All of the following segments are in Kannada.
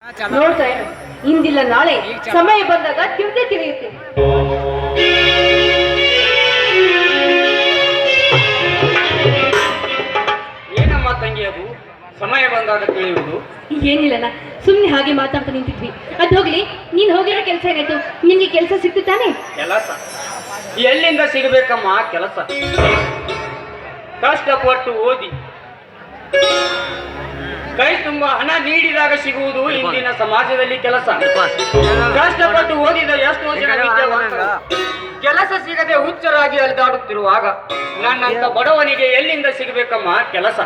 ನೋಡ್ತಾ ಇರು, ಇಂದಿಲ್ಲ ನಾಳೆ ಸಮಯ ಬಂದಾಗ ತಿಳ್ದೇ ತಿಳಿಯುತ್ತೆ. ಏನಮ್ಮ ತಂಗಿ, ಅದು ಸಮಯ ಬಂದಾಗ ತಿಳಿಯುವುದು? ಏನಿಲ್ಲಣ್ಣ, ಸುಮ್ಮನೆ ಹಾಗೆ ಮಾತಾಡ್ತಾ ನಿಂತಿದ್ವಿ. ಅದು ಹೋಗ್ಲಿ, ನೀನ್ ಹೋಗಿರೋ ಕೆಲಸ ಏನಾಯ್ತು? ನಿನ್ಗೆ ಕೆಲಸ ಸಿಕ್ತು ತಾನೆ? ಕೆಲಸ ಎಲ್ಲಿಂದ ಸಿಗಬೇಕಮ್ಮ? ಕೆಲಸ ಕಷ್ಟಪಟ್ಟು ಓದಿ ಕೈ ತುಂಬಾ ಹಣ ನೀಡಿದಾಗ ಸಿಗುವುದು ಇಂದಿನ ಸಮಾಜದಲ್ಲಿ ಕೆಲಸ. ಕಷ್ಟಪಟ್ಟು ಓದಿದ ಎಷ್ಟೋ ಜನ ವಿದ್ಯಾವಂತರು ಕೆಲಸ ಸಿಗದೆ ಹುಚ್ಚರಾಗಿ ಅಲೆದಾಡುತ್ತಿರುವಾಗ ನನ್ನಂತ ಬಡವನಿಗೆ ಎಲ್ಲಿಂದ ಸಿಗಬೇಕಮ್ಮ ಕೆಲಸ?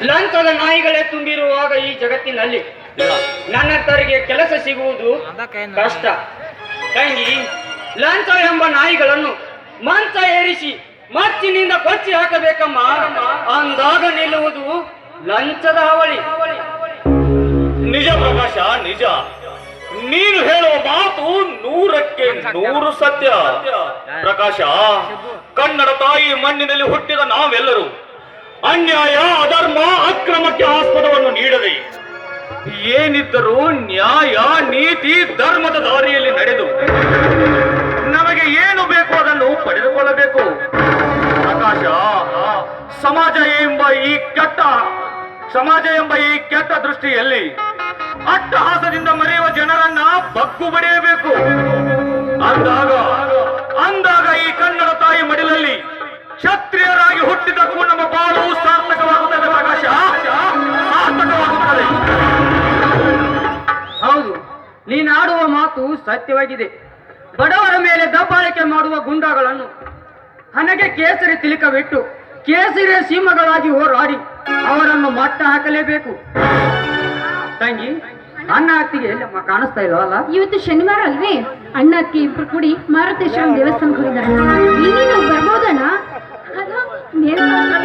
ಲಂಚದ ನಾಯಿಗಳೇ ತುಂಬಿರುವಾಗ ಈ ಜಗತ್ತಿನಲ್ಲಿ ನನ್ನಂತರಿಗೆ ಕೆಲಸ ಸಿಗುವುದು ಕಷ್ಟ. ತಂಗಿ, ಲಂಚ ಎಂಬ ನಾಯಿಗಳನ್ನು ಮಂಚ ಏರಿಸಿ ಮಚ್ಚಿನಿಂದ ಕೊಚ್ಚಿ ಹಾಕಬೇಕಮ್ಮ. ಅಂದಾಗ ನಿಲ್ಲುವುದು ಲಂಚದ ಹಾವಳಿ. ನಿಜ ಪ್ರಕಾಶ, ನಿಜ. ನೀನು ಹೇಳುವ ಮಾತು 100ಕ್ಕೆ 100 ಸತ್ಯ. ಪ್ರಕಾಶ, ಕನ್ನಡ ತಾಯಿ ಮಣ್ಣಿನಲ್ಲಿ ಹುಟ್ಟಿದ ನಾವೆಲ್ಲರೂ ಅನ್ಯಾಯ, ಅಧರ್ಮ, ಅಕ್ರಮಕ್ಕೆ ಆಸ್ಪದವನ್ನು ನೀಡದೆ ಏನಿದ್ದರೂ ನ್ಯಾಯ, ನೀತಿ, ಧರ್ಮದ ದಾರಿಯಲ್ಲಿ ನಡೆದು ನಮಗೆ ಏನು ಬೇಕು ಅದನ್ನು ಪಡೆದುಕೊಳ್ಳಬೇಕು. ಪ್ರಕಾಶ, ಸಮಾಜ ಎಂಬ ಈ ಕೆಟ್ಟ ದೃಷ್ಟಿಯಲ್ಲಿ ಅಟ್ಟಹಾಸದಿಂದ ಮರೆಯುವ ಜನರನ್ನ ಬಗ್ಗು ಬಡಿಯಬೇಕು. ಅಂದಾಗ ಈ ಕನ್ನಡ ತಾಯಿ ಮಡಿಲಲ್ಲಿ ಕ್ಷತ್ರಿಯರಾಗಿ ಹುಟ್ಟಿದಕ್ಕೂ ನಮ್ಮ ಬಾಳು ಸಾರ್ಥಕವಾಗುತ್ತದೆ. ಪ್ರಕಾಶ, ಸಾರ್ಥಕವಾಗುತ್ತದೆ. ಹೌದು, ನೀನಾಡುವ ಮಾತು ಸತ್ಯವಾಗಿದೆ. ಬಡವರ ಮೇಲೆ ದಬ್ಬಾಳಿಕೆ ಮಾಡುವ ಗುಂಡಾಗಳನ್ನು ಹಣಗೆ ಕೇಸರಿ ತಿಲಕವಿಟ್ಟು ಕೇಸರಿಯ ಸೀಮಗಳಾಗಿ ಹೋರಾಡಿ ಅವರನ್ನು ಮಟ್ಟ ಹಾಕಲೇಬೇಕು. ತಂಗಿ, ಅಣ್ಣ ಅತ್ತಿಗೆ ಎಲ್ಲಮ್ಮ ಕಾಣಿಸ್ತಾ ಇಲ್ವಲ್ಲ? ಇವತ್ತು ಶನಿವಾರ ಅಲ್ವೇ? ಅಣ್ಣ ಅಕ್ಕಿ ಇಬ್ರು ಕೂಡಿ ಮಾರುತೇಶ್ವರ ದೇವಸ್ಥಾನಕ್ಕೆ ಹೋಗಿದ್ದಾರೆ. ಇನ್ನೇನು ಬರ್ಬೋದಣ್ಣ?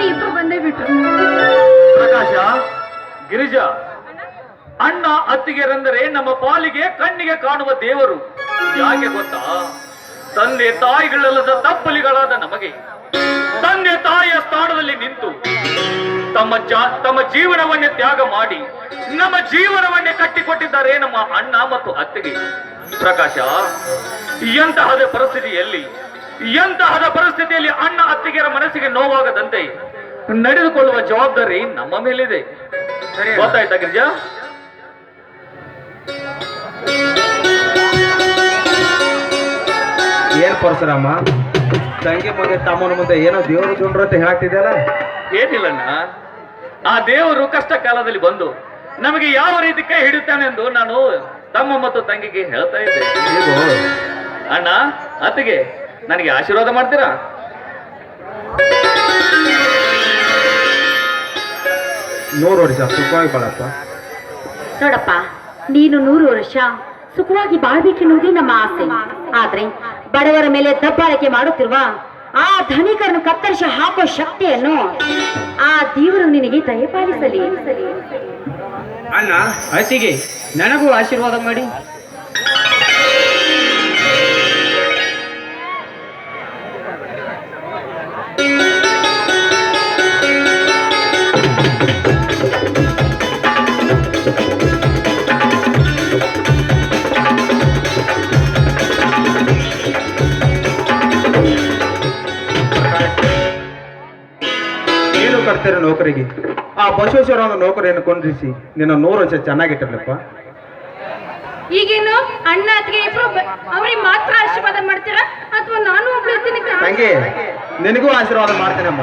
ಇಬ್ರು ಬಂದೇ ಬಿಟ್ರು. ಪ್ರಕಾಶ, ಗಿರಿಜಾ, ಅಣ್ಣ ಅತ್ತಿಗೆರೆಂದರೆ ನಮ್ಮ ಪಾಲಿಗೆ ಕಣ್ಣಿಗೆ ಕಾಣುವ ದೇವರು. ಯಾಕೆ ಗೊತ್ತಾ? ತಂದೆ ತಾಯಿಗಳಲ್ಲದ ತಪ್ಪಲಿಗಳಾದ ನಮಗೆ ತಂದೆ ತಾಯಿಯ ಸ್ಥಾನದಲ್ಲಿ ನಿಂತು ತಮ್ಮ ಜೀವನವನ್ನೇ ತ್ಯಾಗ ಮಾಡಿ ನಮ್ಮ ಜೀವನವನ್ನೇ ಕಟ್ಟಿಕೊಟ್ಟಿದ್ದಾರೆ ನಮ್ಮ ಅಣ್ಣ ಮತ್ತು ಅತ್ತಿಗೆ. ಪ್ರಕಾಶ, ಎಂತಹದ ಪರಿಸ್ಥಿತಿಯಲ್ಲಿ ಅಣ್ಣ ಅತ್ತಿಗೆರ ಮನಸ್ಸಿಗೆ ನೋವಾಗದಂತೆ ನಡೆದುಕೊಳ್ಳುವ ಜವಾಬ್ದಾರಿ ನಮ್ಮ ಮೇಲಿದೆ. ಗೊತ್ತಾಯ್ತಾ ಗಿರಿಜಾ? ಏನ್ ಪರಶುರಾಮ, ತಂಗಿ ಮುಂದೆ ತಮ್ಮನ ಮುಂದೆ ಏನೋ ದೇವರು ದುಂಡ್ರು ಅಂತ ಹೇಳ್ತಿದ್ದಲ್ಲ? ಏನಿಲ್ಲಣ್ಣ, ಆ ದೇವರು ಕಷ್ಟ ಕಾಲದಲ್ಲಿ ಬಂದು ನಮಗೆ ಯಾವ ರೀತಿ ಕೈ ಹಿಡಿತಾನೆಂದು ನಾನು ತಮ್ಮ ಮತ್ತು ತಂಗಿಗೆ ಹೇಳ್ತಾ ಇದ್ದೆ. ಅಣ್ಣ ಅತ್ತಿಗೆ, ನನಗೆ ಆಶೀರ್ವಾದ ಮಾಡ್ತೀರಾ? 100 ವರ್ಷ ಸುಖವಾಗಿ ಬಾಳಪ್ಪ. ನೋಡಪ್ಪ, ನೀನು 100 ವರ್ಷ ಸುಖವಾಗಿ ಬಾಳ್ಬೇಕೆನ್ನುವುದೇ ನಮ್ಮ ಆಸೆ. ಆದ್ರೆ ಬಡವರ ಮೇಲೆ ದಬ್ಬಾಳಿಕೆ ಮಾಡುತ್ತಿರುವ ಆ ಧನಿಕರನ್ನು ಕತ್ತರಿಸಿ ಹಾಕೋ ಶಕ್ತಿಯನ್ನು ಆ ದೇವರು ನಿನಗೆ ದಯಪಾಲಿಸಲಿ. ಅಣ್ಣ ಅತ್ತಿಗೆ, ನನಗೂ ಆಶೀರ್ವಾದ ಮಾಡಿ. ಏನು ಕರ್ತೀರ ನೌಕರಿಗೆ? ಆ ಬಸವೇಶ್ವರ ನೌಕರಿಯನ್ನು ಕೊಂಡ್ರಿಸಿ ನಿನ್ನ 100 ವರ್ಷ ಚೆನ್ನಾಗಿಟ್ಟಿರ್ಲಪ್ಪ. ಈಗೇನು ಅಣ್ಣ ಅತ್ತಿಗೆ ಇಬ್ರು ಅವ್ರಿಗೆ ಮಾತ್ರ ಆಶೀರ್ವಾದ ಮಾಡ್ತೀರಾ ಅಥವಾ ನಾನು ಒಬ್ಳು ಇರ್ತೀನಿ? ತಂಗಿ, ನಿನಗೂ ಆಶೀರ್ವಾದ ಮಾಡ್ತೇನಮ್ಮ.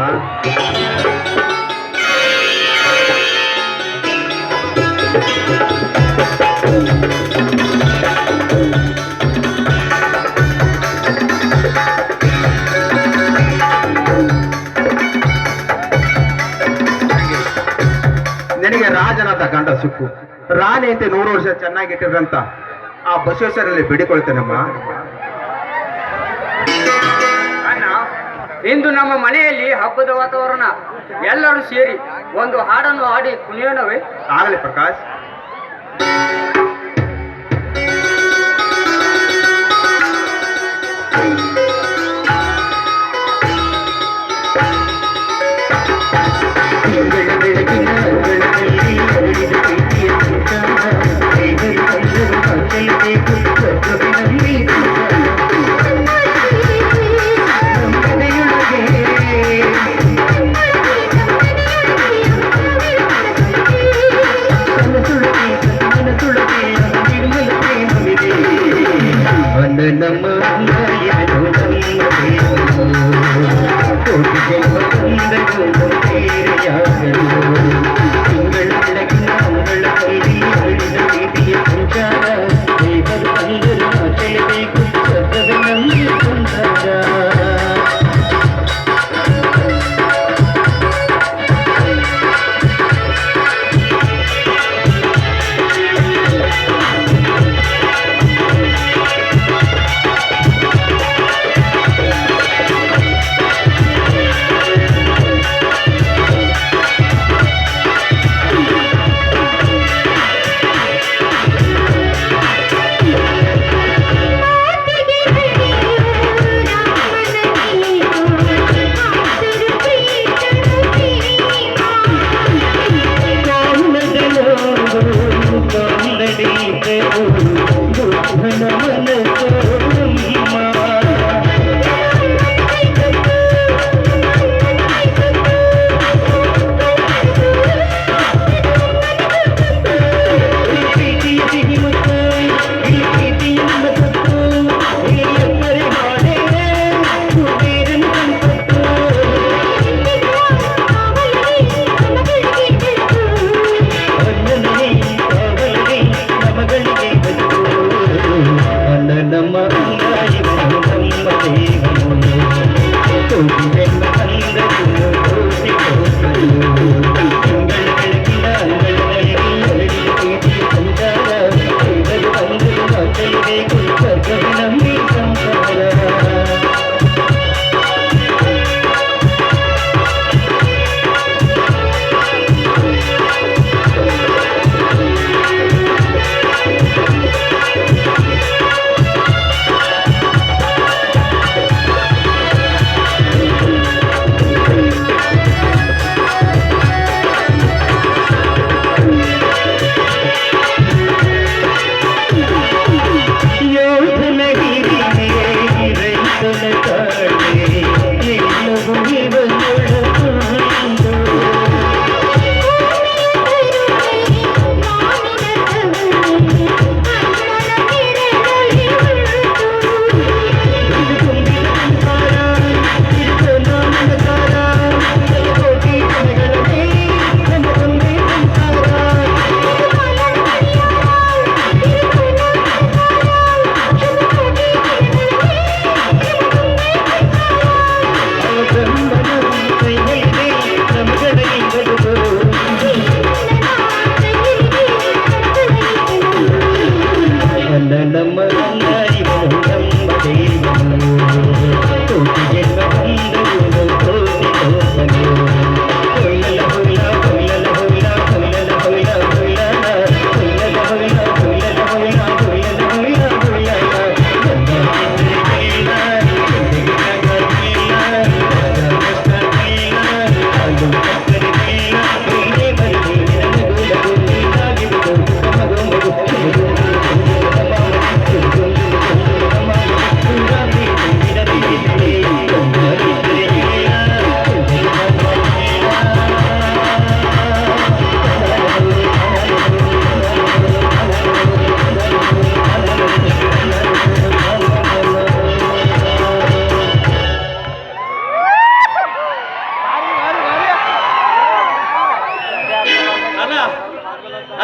ನಿನಗೆ ರಾಜನಾದ ಗಂಡ ಸುಕ್ಕು, ರಾಣಿ ಅಂತ 100 ವರ್ಷ ಚೆನ್ನಾಗಿಟ್ಟಿರಂತ ಆ ಬಸವೇಶ್ವರಲ್ಲಿ ಬೇಡಿಕೊಳ್ತೇನಮ್ಮ. ಅಣ್ಣ, ಇಂದು ನಮ್ಮ ಮನೆಯಲ್ಲಿ ಹಬ್ಬದ ವಾತಾವರಣ. ಎಲ್ಲರೂ ಸೇರಿ ಒಂದು ಹಾಡನ್ನು ಹಾಡಿ ಕುಣಿಯೋಣವೇ? ಆಗಲಿ ಪ್ರಕಾಶ್. ಬೆಳಗಿನ ಬೆಳಕಲ್ಲಿ ಹರಡಿದ ಪ್ರೀತಿಯ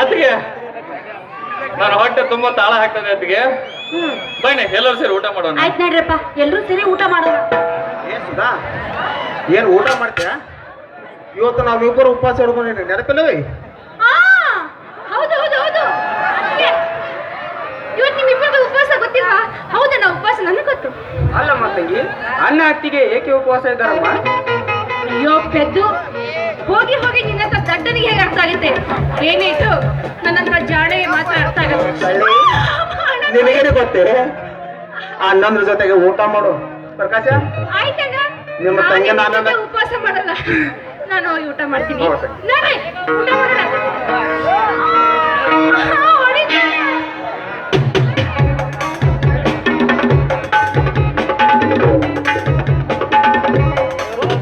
ಅದಕ್ಕೆ ನಾನು ಹೊಟ್ಟೆ ತುಂಬಾ ತಾಳ ಹಾಕ್ತದೆ ಅದಕ್ಕೆ ಬನ್ನಿ ಎಲ್ಲರೂ ಸೇರಿ ಊಟ ಮಾಡೋಣ. ಆಯ್ತು ನೋಡ್ರಪ್ಪ, ಎಲ್ಲರೂ ಸೇರಿ ಊಟ ಮಾಡೋಣ. ಏನ್ ಸುಧಾ, ಏನ್ ಊಟ ಮಾಡ್ತೀಯ? ಇವತ್ತು ನಾವಿಬ್ಬರು ಉಪವಾಸ ಹಿಡ್ಕೊಂಡಿನಿ, ನೆನಪಿಲ್ಲವೇ? ಹೌದು ಹೌದು ಹೌದು, ಇವತ್ತು ನಿಮ್ಮಿಬ್ಬರದು ಉಪವಾಸ ಗೊತ್ತಿಲ್ವಾ? ಹೌದಾ, ನಾ ಉಪವಾಸ ನನಗೆ ಗೊತ್ತು. ಅಲ್ಲಮ್ಮ ತಂಗಿ, ಅಣ್ಣ ಅತ್ತಿಗೆ ಏಕೆ ಉಪವಾಸ ಇದ್ದಾರಮ್ಮ? ಅಯ್ಯೋ ಪೆದ್ದು, ಹೋಗಿ ಹೋಗಿ ನಿನ್ನ ಹತ್ರ ದಡ್ಡನಿಗೆ ಹೇಗೆ ಅರ್ಥ ಆಗುತ್ತೆ? ಏನೇಟು ನನ್ನ ಹತ್ರ ಜಾಣೆಗೆ ಮಾತ್ರ ಅರ್ಥ ಆಗುತ್ತೆ. ನಿನಗೇನೆ ಗೊತ್ತೇ, ಅಣ್ಣಂದ್ರ ಜೊತೆಗೆ ಊಟ ಮಾಡು. ಪ್ರಕಾಶ, ಆಯ್ತಣ್ಣ, ನಿಮ್ಮ ತಂಗಿ ನಾನು ನಾನು ಉಪವಾಸ ಮಾಡಲ್ಲ, ನಾನು ಹೋಗಿ ಊಟ ಮಾಡ್ತೀನಿ. ಹೌದು. ನೋಡ್ರಿ, ಊಟ ಮಾಡೋಣ. ಹೊಡಿತೀನಿ.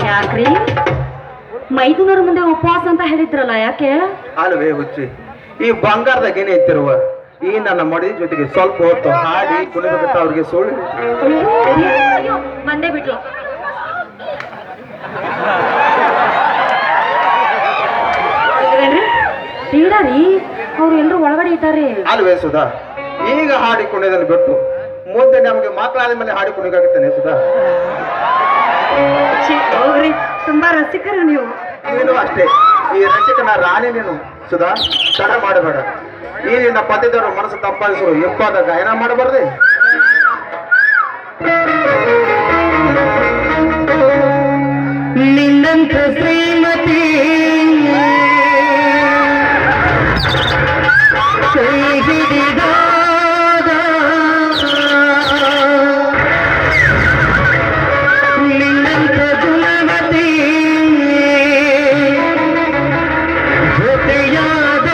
ಯಾಕ್ರಿ ಮೈದುನರ ಮುಂದೆ ಉಪವಾಸ ಅಂತ ಹೇಳಿದ್ರಲ್ಲ, ಯಾಕೆ? ಅಲ್ವೇ ಹುಚ್ಚಿ, ಈ ಬಂಗಾರದಾಗೇನೆ ಎತ್ತಿರುವ ಈ ನನ್ನ ಮಡಿ ಜೊತೆಗೆ ಸ್ವಲ್ಪ ಹೊತ್ತು ಹಾಡಿ ಕುಣಿಬೇಕಂತ ಅವ್ರಿಗೆ ಸುಳ್ಳು. ಅಯ್ಯೋ, ಬಂದೇ ಬಿಟ್ಲು. ರೀ, ಅವ್ರು ಎಲ್ಲರೂ ಒಳಗಡೆ ಇದ್ದಾರೆ. ಅಲ್ವೇ ಸುಧಾ, ಈಗ ಹಾಡಿ ಕುಣಿಯೋದನ್ನು ಬಿಟ್ಟು ಮುಂದೆ ನಮಗೆ ಮಕ್ಕಳಾದ ಮೇಲೆ ಹಾಡಿ ಕುಣಿಗಾಗುತ್ತೇನೆ ಸುಧಾ? ಹೋಗ್ರಿ, ತುಂಬಾ ರಸಿಕರು ನೀವು. ನೀನು ಅಷ್ಟೇ, ಈ ರಸಿಕನ ರಾಣಿ ನೀನು ಸುಧಾ. ತಡ ಮಾಡಬೇಡ, ಈ ನಿನ್ನ ಪತಿದವರು ಮನಸ್ಸು ತಂಪಾಗಿಸಲು ಇಂಪಾದ ಗಾಯನ ಮಾಡಬಾರ್ದೆ. ನಿನ್ನಂತ ಶ್ರೀಮತಿ ಕೈ ಹಿಡಿದಾಗ ನಿನ್ನಂತ ಗುಣಮತಿ ಜೊತೆಯಾದಾಗ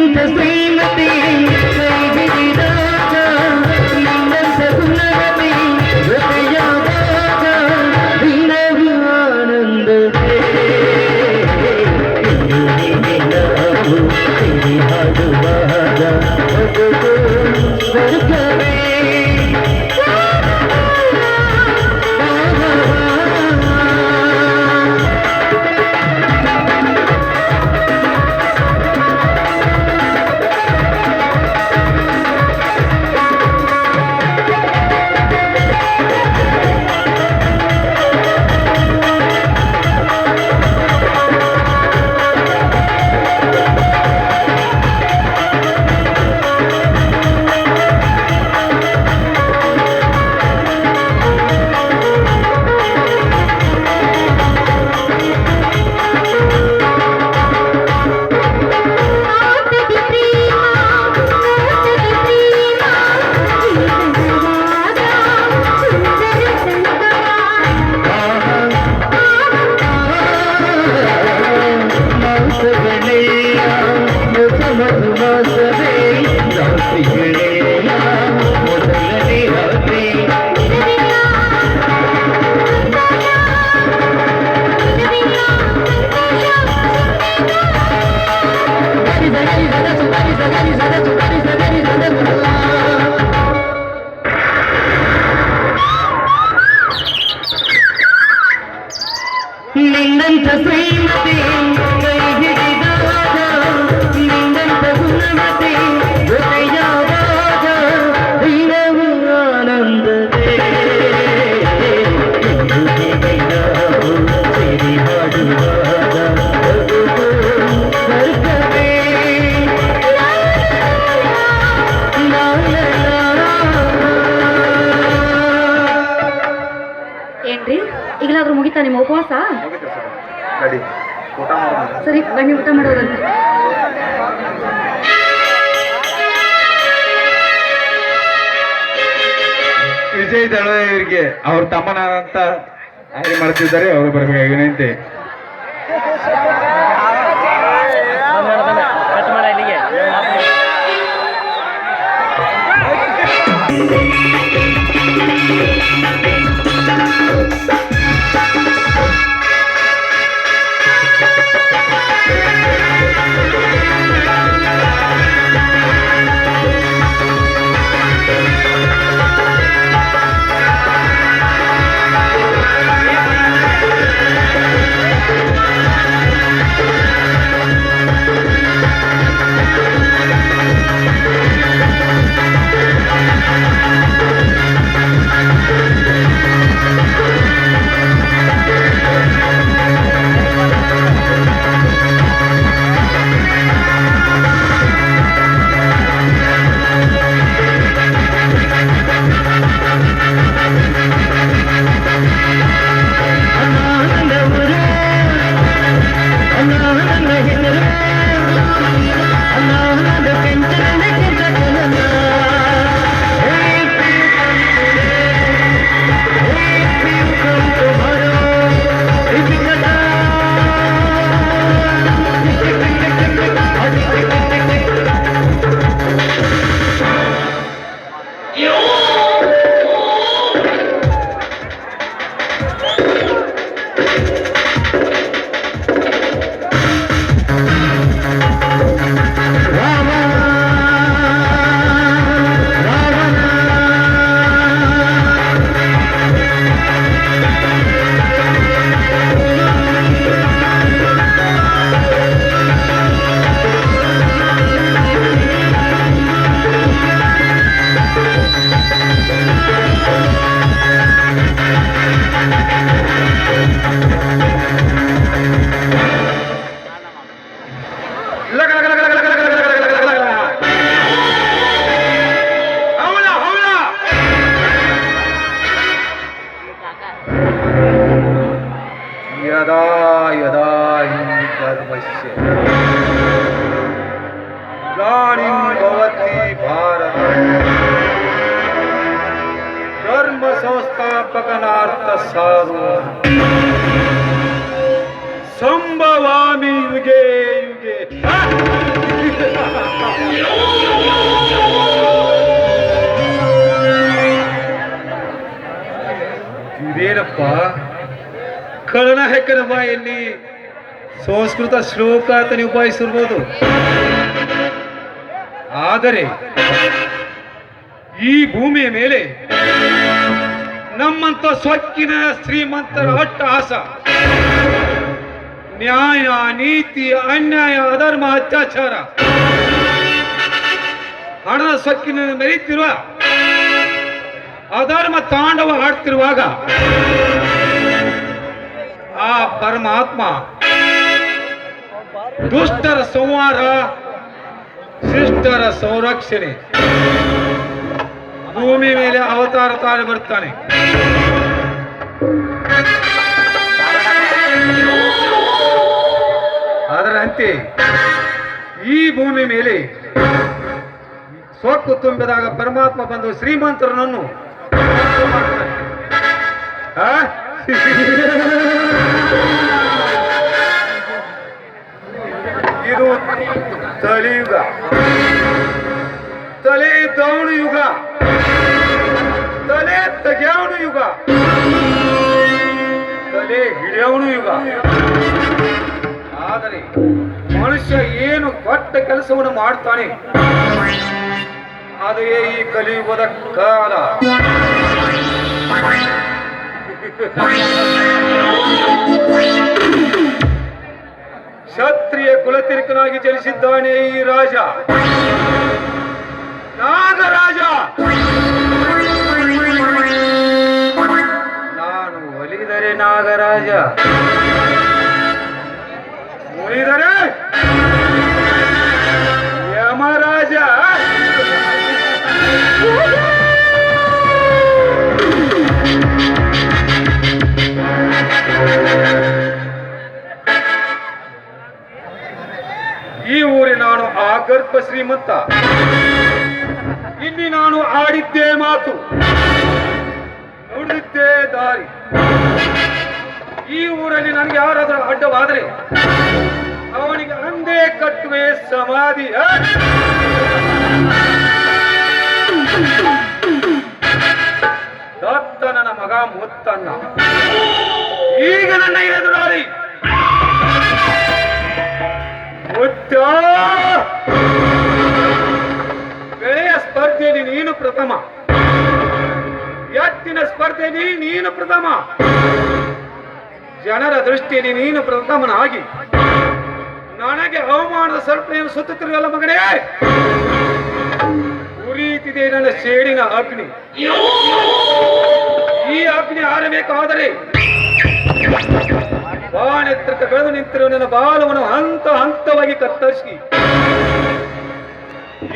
ನಿನ್ನಂಥ ಶ್ರೀಮತಿ ಕೈಗಿರಿದಾಗ ನಿನ್ನಂಥ ಗುಣವತಿ ಜೊತೆಯಾದಾಗ ದಿನವೂ ಆನಂದವೇ ನಾವು ಸೇರಿ ಹಾಡುವಾಗ ಹೋಗುವುದು ಸ್ವರ್ಗವೇ ನಿನ್ನಂಥ ಶ್ರೀಮತಿ ಕೈ ಹಿಡಿದಾಗ ನಿನ್ನಂಥ ಗುಣಮತಿ ಜೊತೆಯಾದಾಗ ದಿನವೂ ಆನಂದವೇ ನಾವು ಸೇರಿ ಹಾಡುವಾಗ ಸ್ವರ್ಗವೇ ಏನ್ರಿ ಈಗಲಾದ್ರೂ ಮುಗಿತಾ ನಿಮ್ಮ ಉಪವಾಸ? ನಡಿ ಊಟ ಮಾಡೋಣ. ಸರಿ ಬನ್ನಿ ಊಟ ಮಾಡೋದಂತೆ. ವಿಜಯ್ ದಳವಾಯಿ ಅವರಿಗೆ ಅವ್ರ ತಮ್ಮನಾದಂತ ಆಯ್ಕೆ ಮಾಡ್ತಿದ್ದಾರೆ, ಅವರು ಬರಬೇಕಾಗಿ ವಿನಂತಿ. ಯದಾ ಯದಾ ಹಿ ಧರ್ಮಸ್ಯ ಗ್ಲಾನಿಂ ಭವತಿ ಭಾರತ ಧರ್ಮ ಸಂಸ್ಥಾಪಕನಾರ್ಥ ಸಾರು ಸಂಭವಾಮಿ ಯುಗೆ ಯುಗೆ ಇದೇನಪ್ಪ ಕಳನ ಹೆಕ್ಕನ ಬಾಯಲ್ಲಿ ಸಂಸ್ಕೃತ ಶ್ಲೋಕ ಅಂತ ನೀವು ಭಾವಿಸಿರ್ಬೋದು, ಆದರೆ ಈ ಭೂಮಿಯ ಮೇಲೆ ನಮ್ಮಂತ ಸೊಕ್ಕಿನ ಶ್ರೀಮಂತರ ಅಟ್ಟಹಾಸ, ನ್ಯಾಯ ನೀತಿ ಅನ್ಯಾಯ ಅಧರ್ಮ ಅತ್ಯಾಚಾರ ಹಣದ ಸೊಕ್ಕಿನ ಮೆರೀತಿರುವ ಅಧರ್ಮ ತಾಂಡವ ಆಡ್ತಿರುವಾಗ ಆ ಪರಮಾತ್ಮ ದುಷ್ಟರ ಸಂಹಾರ ಶಿಷ್ಟರ ಸಂರಕ್ಷಣೆ ಭೂಮಿ ಮೇಲೆ ಅವತಾರ ತಾಳಿ ಬರ್ತಾನೆ. ಅದರಂತೆ ಈ ಭೂಮಿ ಮೇಲೆ ಸೊಕ್ಕು ತುಂಬಿದಾಗ ಪರಮಾತ್ಮ ಬಂದು ಶ್ರೀಮಂತರನ್ನು ಇದು ಕಲಿಯುಗ, ತಲೆ ದವಣ ಯುಗ, ತಲೆ ತೆಗೆಯವಣ ಯುಗ, ತಲೆ ಹಿಡಿಯವಣ ಯುಗ. ಆದರೆ ಮನುಷ್ಯ ಏನು ಕೊಟ್ಟ ಕೆಲಸವನ್ನು ಮಾಡ್ತಾನೆ ಅದೇ ಈ ಕಲಿಯುಗದ ಕಾಲ. ಕ್ಷತ್ರಿಯ ಕುಲತಿಲಕನಾಗಿ ಜನಿಸಿದ್ದಾನೆ ಈ ರಾಜ, ನಾಗರಾಜ. ನಾನು ಒಲಿದರೆ ನಾಗರಾಜ, ಮುರಿದರೆ ಯಮರಾಜ. ಈ ಊರಿ ನಾನು ಆಗರ್ಭ ಶ್ರೀಮಂತ, ಇಲ್ಲಿ ನಾನು ಆಡಿದ್ದೇ ಮಾತು, ನುಡಿದಿದ್ದೇ ದಾರಿ. ಈ ಊರಲ್ಲಿ ನನಗೆ ಯಾರಾದರೂ ಅಡ್ಡವಾದರೆ ಅವನಿಗೆ ಅಂದೇ ಕಟ್ಟುವೆ ಸಮಾಧಿ. ದತ್ತ ನನ್ನ ಮಗ ಮುತ್ತನ್ನ ಈಗ ನನ್ನ ಎದುರಾಳಿ. ಮುತ್ತ, ಬೆಳೆಯ ಸ್ಪರ್ಧೆಯಲ್ಲಿ ನೀನು ಪ್ರಥಮ, ಎತ್ತಿನ ಸ್ಪರ್ಧೆಯಲ್ಲಿ ನೀನು ಪ್ರಥಮ, ಜನರ ದೃಷ್ಟಿಯಲ್ಲಿ ನೀನು ಪ್ರಥಮನಾಗಿ ನನಗೆ ಅವಮಾನದ ಸರ್ಪಣೆಯನ್ನು ಸುತ್ತುತ್ತಿರುವಲ್ಲ ಮಗನೇ. ಉರಿಯುತ್ತಿದೆ ನನ್ನ ಸೇಡಿನ ಅಗ್ನಿ. ಈ ಅಗ್ನಿ ಆರಬೇಕಾದರೆ ಬಾಣೆತ್ತರಕ್ಕೆ ಬೆಳೆದು ನಿಂತಿರುವ ನನ್ನ ಬಾಲವನ್ನು ಹಂತ ಹಂತವಾಗಿ ಕತ್ತರಿಸಿ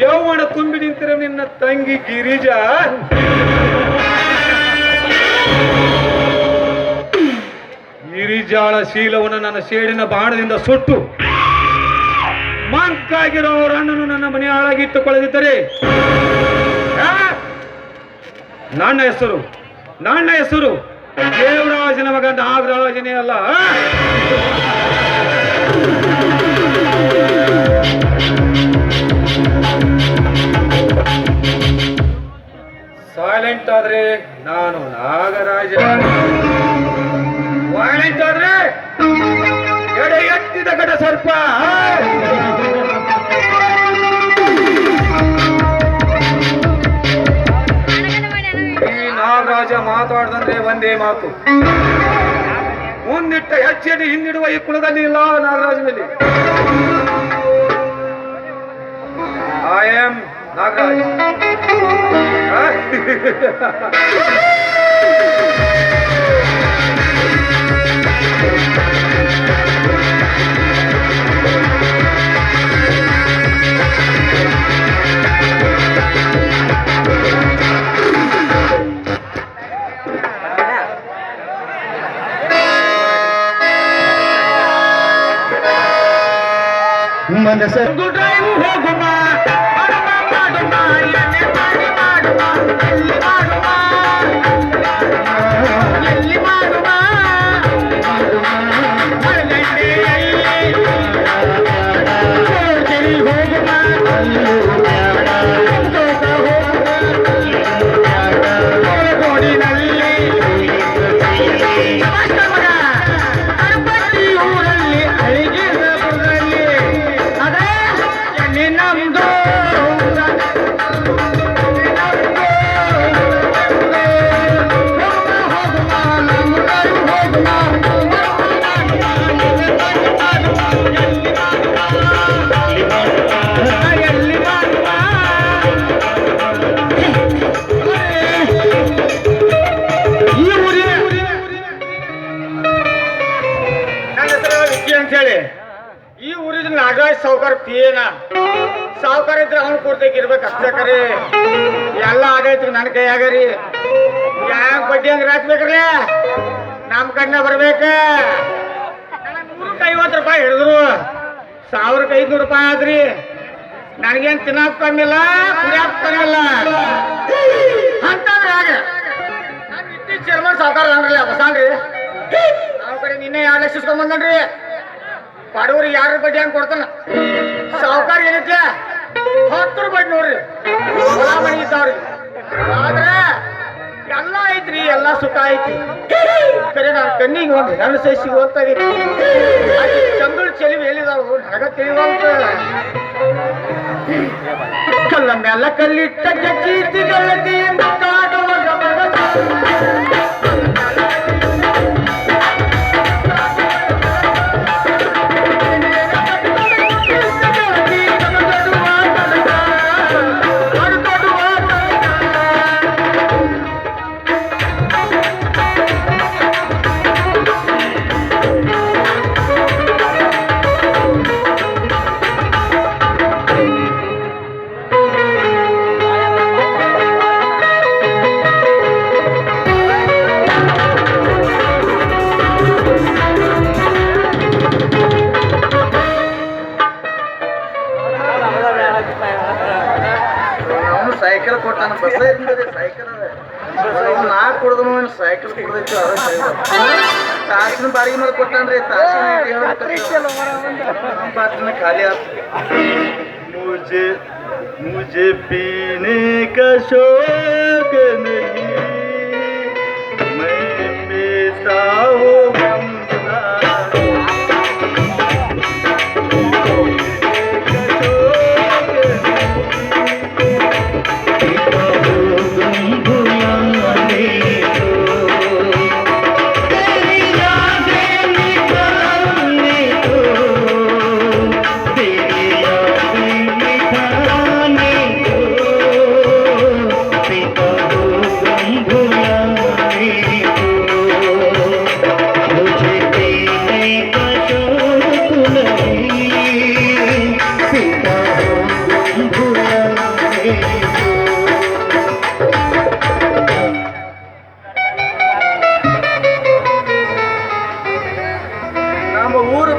ಯೌವನ ತುಂಬಿ ನಿಂತಿರುವ ನಿನ್ನ ತಂಗಿ ಗಿರಿಜಾ ಗಿರಿಜಾಳ ಶೀಲವನ್ನು ನನ್ನ ಸೇಡಿನ ಬಾಣದಿಂದ ಸುಟ್ಟು ಮಂಕಾಗಿರೋ ಅವರ ಅಣ್ಣನು ನನ್ನ ಮನೆ ಹಾಳಾಗಿಟ್ಟುಕೊಳ್ಳದಿದ್ದರೆ ನನ್ನ ಹೆಸರು ದೇವರಾಜನ ಮಗ ನಾಗರಾಜನೇ ಅಲ್ಲ. ಸೈಲೆಂಟ್ ಆದ್ರೆ ನಾನು ನಾಗರಾಜ, ವೈಲೆಂಟ್ ಆದ್ರೆ ಎಡೆ ಎತ್ತಿದ ಗಡ ಸರ್ಪ. ಈ ನಾಗರಾಜ ಮಾತಾಡ್ದಂದ್ರೆ ಒಂದೇ ಮಾತು, ಮುಂದಿಟ್ಟ ಹೆಜ್ಜೆಯನ್ನು ಹಿಂದಿಡುವ ಈ ಕುಲದಲ್ಲಿ ಇಲ್ಲ ನಾಗರಾಜನಲ್ಲಿ. I am Nagaraj. ಮನಸ್ಸು ಹೋಗುಮ ಎಲ್ಲಿ ಮಾಡುವ ಹೋಗುಮ ಈ ಊರಿದ ನಾಗರಾಜ್ ಸಾವುಕಾರ ಪಿಯೇನ ಸಾವುಕಾರ ಇದ್ರೆ ಅವ್ನು ಕೊಡ್ತೇಕ್ ಇರ್ಬೇಕು ಅಷ್ಟೇ ಕರೆ ಎಲ್ಲ ಆಗೈತಿ ನನ್ನ ಕೈಯಾಗ ರೀ ಯಾಕೆ ಬಡ್ಡಿ ಹಂಗ್ರೆ ಹಾಕ್ಬೇಕ್ರಲ್ಲ ನಮ್ಮ ಕಣ್ಣ ಬರ್ಬೇಕ 150 ರೂಪಾಯಿ ಹಿಡಿದ್ರು 1500 ರೂಪಾಯಿ ಆದ್ರಿ ನನಗೇನ್ ತಿನ್ನಕ್ ಕಮ್ಮಿಲ್ಲ ಕುಡಿಯಕ್ ಕಮ್ಮಿಲ್ಲ ಅಂತಂದ್ರೆ ಹಾಗೆ ನಾನು ಇತ್ತೀಚ ಚೇರ್ಮನ್ ಸಾವುಕಾರ ಅನ್ರಲ್ಲ ಬಸಾನ್ರಿ ಅವ್ರ ಕಡೆ ನಿನ್ನೆ 2 ಲಕ್ಷ ಇಸ್ಕೊಂಡ್ ಬಂದನ್ರಿ ಬಡವ್ರಿಗೆ 2 ಬಡ್ಡಿ ಹಂಗೆ ಕೊಡ್ತಾನ ಸಾವುಕಾರ ಏನೈತ್ಲೆ 10 ರೂಪಾಯಿ ನೋಡ್ರಿ ಹೊಲ ಮನೆ ಇದ್ದಾವ್ರಿ ಆದ್ರೆ ಎಲ್ಲ ಐತ್ರಿ ಎಲ್ಲ ಸುಖ ಐತಿ ಕರೆ ನಾನು ಕಣ್ಣಿಗೆ ಒಂದು ಹೆಣ್ಣು ಸೈ ಸಿಗುವಂತಾಗೈತಿ ಚಂದಳು ಚೆಲಿವಿ ಎಲ್ಲಿದಾವು ನನಗ ತಿಳಿಯುವಂತ ಕಲ್ಲ ಮ್ಯಾಲ ಕಲ್ಲಿಟ್ಟ ಗಜ್ಜಿ ಗೆಳತಿಯಿಂದ ಕಾಡುವ ಗಮನ ಸೈಕಲ್ ಕೊಟ್ಟಾನ ಬಸ್ ಸೈಕಲ್ ನಾ ಕುಡ್ದನು ಸೈಕಲ್ ಕುಡ್ದೈತಿ ತಾಸಿನ ಬಾಡಿಗೆ ಮೇಲೆ ಕೊಟ್ಟಾನ್ರಿ ತಾಸಿನ ಖಾಲಿ ಆತ मुझे पीने का शौक नहीं मैं पीता हूँ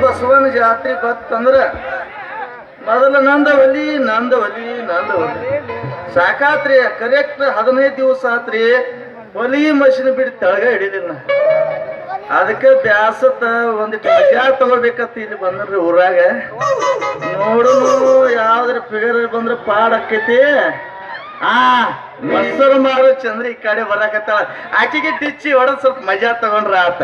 ಬಸವನ ಜಾತ್ರೆ ಬತ್ತಂದ್ರ ಮೊದಲ ನಂದವಲಿ ಸಾಕಾತ್ರಿ ಕರೆಕ್ಟ್ 15 ದಿವಸ ಆತ್ರಿ ಒಲಿ ಮಷಿನ್ ಬಿಟ್ಟು ತೆಳಗ ಹಿಡಿದಿಲ್ಲ ಅದಕ್ಕೆ ಬ್ಯಾಸತ್ತ ಒಂದಿಟ್ಟು ಮಜಾ ತಗೋಬೇಕತ್ತ ಇಲ್ಲಿ ಬಂದ್ರಿ ಊರಾಗ ನೋಡನು ಯಾವ್ದ್ರ ಫಿಗರ್ ಬಂದ್ರ ಪಾಡ್ ಆಕೈತಿ ಮೊಸರು ಮಾರು ಚಂದ್ರ ಈ ಕಡೆ ಬರಾಕತ್ತಾಳ ಆಕೆಗೆ ಟಿಚ್ಚಿ ಹೊಡೆದ್ ಸ್ವಲ್ಪ ಮಜಾ ತಗೊಂಡ್ರ ಆತ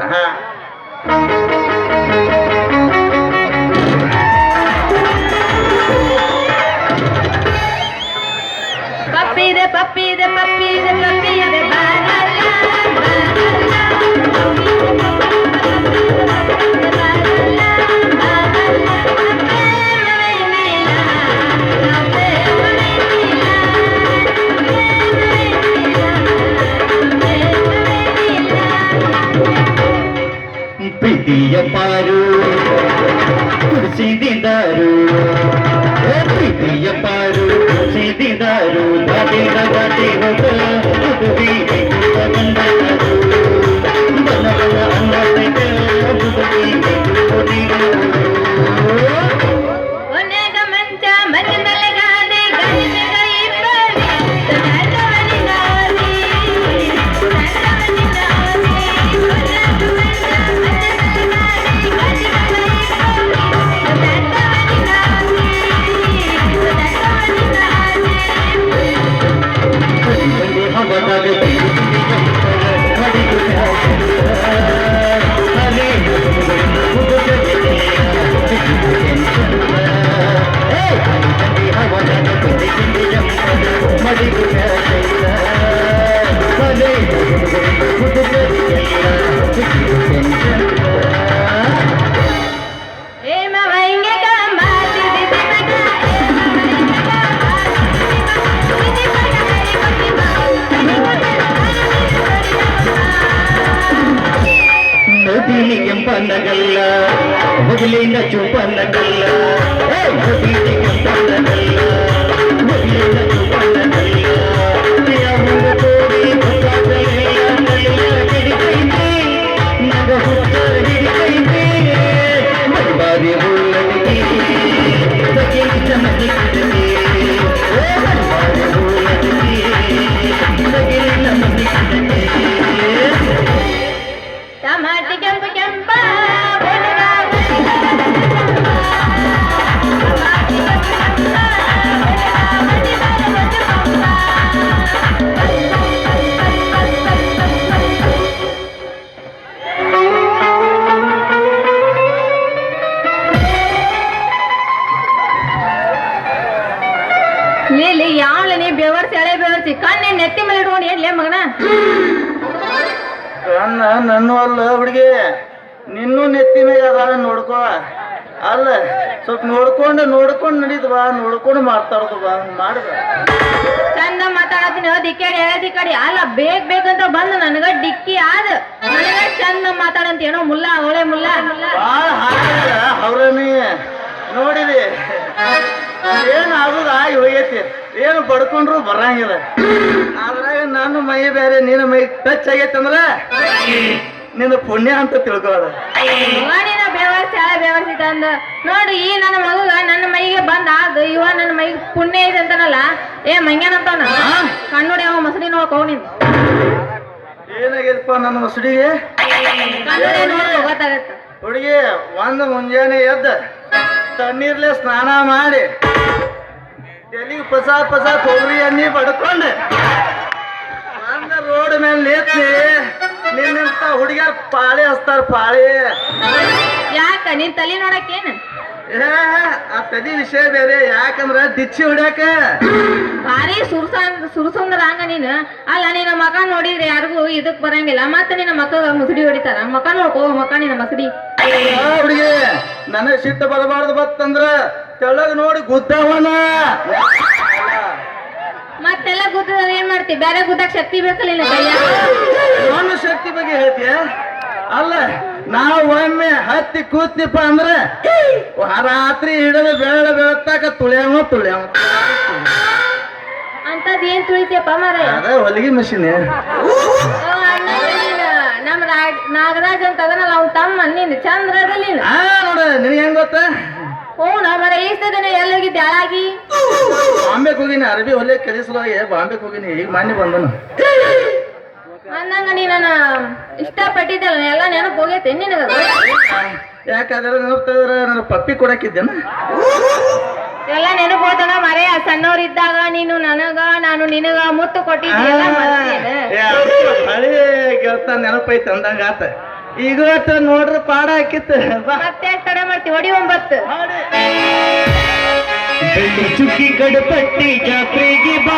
ಪಪ್ಪಿದೆ ಪಪ್ಪಿದೆ ಪಪ್ಪಿದೆ ಪಪ್ಪಿದೆ ಪ್ರೀತಿಯ ಪಾರು ಕುಡಿಸಿದಿದ್ದಾರು ಪ್ರೀತಿಯ ಪಾರು ಕುಡಿಸಿದಿದ್ದಾರು ದಾಟಿದ ದಾಟಿ ಹೋಗ ಬಂದರು ಬಲ ಬಲ ಅನ್ನಕ್ಕೆ ಒನ್ಯಾಗ ಮಂಚ ಮನೆಯಲ್ಲಿ ಗಾದೆ ಗಂಡಗ ಇಬ್ಬರಿ ಸಣ್ಣವನಿ ಗಾದಿ ಸಣ್ಣವನಿ ಗಾದಿ ಒನ್ಯಾಗ ಮಂಚ ಮನೆಯಲ್ಲಿ ಗಾದೆ ಗಂಡಗ ಇಬ್ಬರಿ ಸಣ್ಣವನಿ ಗಾದಿ ಸಣ್ಣವನಿ ಗಾದಿ ಕೆಂಪನಗಲ್ಲ ಮುಗಿಲಿನ ಚುಂಪನಗಲ್ಲ ಹೊಡಿತಿ ಕೆಂಪನಗಲ್ಲ ಮುಗಿಲಿನ ಚುಂಪನಗಲ್ಲ ಯಾವಾಗ ತೋರಿ ಗೊತ್ತಾಗಲಿಲ್ಲ ನಲಿಯ ಹಿಡಿದೈತೆ ನಗ ಹುಟ್ಟ ಹಿಡಿದೈತೆ ಮಲ್ಬಾರಿ ಹೂಲಡಿಗೆ ಬಗೆಯ ಚಮಕಿ ಕಿಡದೆ ಮಲ್ಬಾರಿ ಹೂಲಡಿಗೆ ಬಗೆಯ ಚಮಕಿ ಕಿಡದೆ ಟಮಾಟಿ ಕೆಂಪು ಕೆಂಪ ಇಲ್ಲಿ ಯಾವಳೆ ಬೆವರ್ಸಿ ಎಳೆ ಬೆವರ್ಸಿ ಕಣ್ಣೆ ನೆತ್ತಿ ಮೇಲೆ ಇಟ್ಕೊಂಡು ಏನ್ಲೇ ಮಗನ ಕಣ್ಣ ನನ್ನ ಅಲ್ಲ ಹುಡುಗಿ ನಿನ್ನೂ ನೆತ್ತಿ ಮೇಲೆ ಅದಾವ ನೋಡ್ಕೋ ಅಲ್ಲ ಸ್ವಲ್ಪ ನೋಡ್ಕೊಂಡು ನಡೀತು ಬಾ ನೋಡ್ಕೊಂಡು ಮಾತಾಡೋದು ಬಾ ಮಾಡಿದ ಚಂದ ಮಾತಾಡತೀನಿ ದಿಕ್ಕಡಿ ಅಲ್ಲ ಬೇಕಂತ ಬಂದು ನನಗ ಡಿಕ್ಕಿ ಆದ ನನಗ ಚಂದ ಮಾತಾಡಂತ ಏನೋ ಮುಲ್ಲ ಅವಳೆ ಮುಲ್ಲ ಭಾಳ ಹಾಗ ಅವ್ರನಿ ನೋಡಿದಿ ಏನು ಆಗುದು ಆಗಿ ಹೋಗೈತಿ ಏನು ಬಡ್ಕೊಂಡ್ರು ಬರಂಗಿಲ್ಲ ಅದ್ರಾಗ ನನ್ನ ಮೈ ಬೇರೆ ನಿನ್ನ ಮೈ ಟಚ್ ಆಗೈತೆ ಅಂದ್ರೆ ನಿನ್ನ ಪುಣ್ಯ ಅಂತ ತಿಳ್ಕೋದ ನೀನ ಬೇವರ್ಸಿ ತಂದ ನೋಡಿ ಈ ನನ್ನ ಮಗ ನನ್ನ ಮೈಗೆ ಬಂದ ಆದ ಇವ ನನ್ನ ಮೈಗೆ ಪುಣ್ಯ ಐತೆ ಅಂತಾನಲ್ಲ ಏ ಮಂಗ್ಯಾನಂತಾನ ಕಣ್ಣುಡಿ ಅವ ಮಸಡಿ ನೋಡ್ಕೊ ನೀನು ಏನಾಗೈತಪ್ಪ ನನ್ನ ಮಸಡಿಗೆ ಕಣ್ಣುಡಿ ನೋಡ್ಕೊ ಗೊತ್ತಾಗತ್ತ ಹುಡುಗಿ ಒಂದು ಮುಂಜಾನೆ ಎದ್ದ ತಣ್ಣೀರ್ಲೆ ಸ್ನಾನ ಮಾಡಿ ತೆಲಿಗೆ ಪಸ ಕೊಬ್ಬರಿ ಎಣ್ಣೆ ಬಡ್ಕೊಂಡು ಬಂದ ರೋಡ್ ಮೇಲೆ ನಿಂತಿ ನಿನ್ನಂತ ಹುಡುಗಿಯರ್ ಪಾಳಿ ಹಚ್ತಾರ ಪಾಳಿ ಯಾಕ ನೀನ್ ತಲೆ ನೋಡಕ್ಕೇನು ಏ ಆ ತದಿ ವಿಷಯ ಬೇರೆ ಯಾಕಂದ್ರ ದಿಚ್ಚಿ ಹೊಡ್ಯಾಕ ಭಾರಿ ಸುರ್ಸಂದ್ರ ಹಂಗ ನೀನು ಅಲ್ಲ ನಿನ್ನ ಮಕ ನೋಡಿದ್ರೆ ಯಾರಿಗೂ ಇದಕ್ ಬರಂಗಿಲ್ಲ ಮತ್ತೆ ನಿನ್ನ ಮಕ್ಕ ಮುಸುಡಿ ಹೊಡಿತಾರ ಮಕ ನೋಡ್ಕೋ ಮಕ ನಿನ್ನ ಮಸಡಿ ಹುಡುಗಿ ನನಗೆ ಸಿಟ್ಟು ಬರಬಾರ್ದು ಬತ್ತಂದ್ರ ತೆಳಗ್ ನೋಡಿ ಗುದ್ದವನ ಮತ್ತೆಲ್ಲ ಗುದ್ದದ ಏನ್ ಮಾಡ್ತಿ ಬೇರೆ ಗುದ್ದಕ್ ಶಕ್ತಿ ಬೇಕಲ್ಲ ನಿನ್ನ ಕೈಯ ನನ್ನ ಶಕ್ತಿ ಬಗ್ಗೆ ಹೇಳ್ತೀಯ ಅಲ್ಲ ನಾವು ಒಮ್ಮೆ ಹತ್ತಿ ಕೂತ್ನಿಪ್ಪ ಅಂದ್ರೆ ರಾತ್ರಿ ಹಿಡಿದು ಬೆಳತಾಕ ತುಳಿಯವ ಅಂತದ್ ಏನ್ ತುಳಿತಿಯಪ್ಪ ಮಾರ ಅದ ಹೊಲಿಗೆ ಮಿಷಿನ್ ನಮ್ ನಾಗರಾಜ್ ಅಂತ ಅದನ್ನಲ್ಲ ಅವ್ನ ತಮ್ಮ ನೀನು ಚಂದ್ರದಲ್ಲಿ ನೋಡ ನಿನಗೆ ಹೆಂಗ್ ಗೊತ್ತ ಹ್ಞೂ ಮರ ಈಸ್ತ ದಿನ ಎಲ್ಲೋಗಿದ್ದೆ ಹಾಳಾಗಿ ಬಾಂಬೆಗೆ ಹೋಗಿನಿ ಅರಬಿ ಹೊಲಿಯ ಕೆಲಸವಾಗಿ ಬಾಂಬೆಗೆ ಹೋಗಿನಿ ಈಗ ಮಾನ್ಯ ಬಂದನು ಅಂದಂಗ ನೀ ನನ್ನ ಇಷ್ಟಪಟ್ಟಿದ್ದಲ್ಲ ಎಲ್ಲ ನೆನಪು ಹೋಗೈತೆ ನಿನಗ ಯಾಕಾದ್ರೆ ನೆನಪ್ತಾದ್ರೆ ನನ್ನ ಪಪ್ಪಿ ಕೊಡಕ್ಕಿದ್ದೇನ ಎಲ್ಲ ನೆನಪು ಹೋತನ ಮರೆ ಸಣ್ಣವ್ರಿದ್ದಾಗ ನೀನು ನನಗ ನಾನು ನಿನಗ ಮುತ್ತು ಕೊಟ್ಟಿದ್ದೆ ಹಳಿ ಗೆಳತ ನೆನಪೈತೆ ಅಂದಂಗ ಆತ ಈಗ ನೋಡ್ರಿ ಪಾಡ ಹಾಕಿತ್ತು ಮತ್ತೆ ತಡ ಮಾಡ್ತೀವಿ ಹೊಡಿ 9 ಬೆಳ್ಳಿ ಚುಕ್ಕಿ ಕಡಪಟ್ಟಿ ಜಾತ್ರೆಗೆ ಬಾ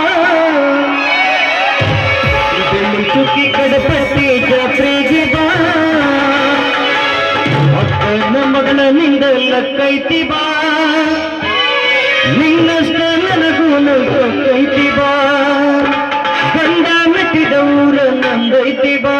ಬೆಳ್ಳಿ ಚುಕ್ಕಿ ಕಡಪಟ್ಟಿ ಜಾತ್ರೆಗೆ ಬಾ ಅಕ್ಕನ ಮಗನ ನಿಂದ ಲಕ್ಕೈತಿ ಬಾ ನಿನ್ನಷ್ಟ ನನಗೂ ನಕ್ಕೈತಿ ಬಾ ಗಂಡ ಮೆಟ್ಟಿದ ಊರ ನಂದೈತಿ ಬಾ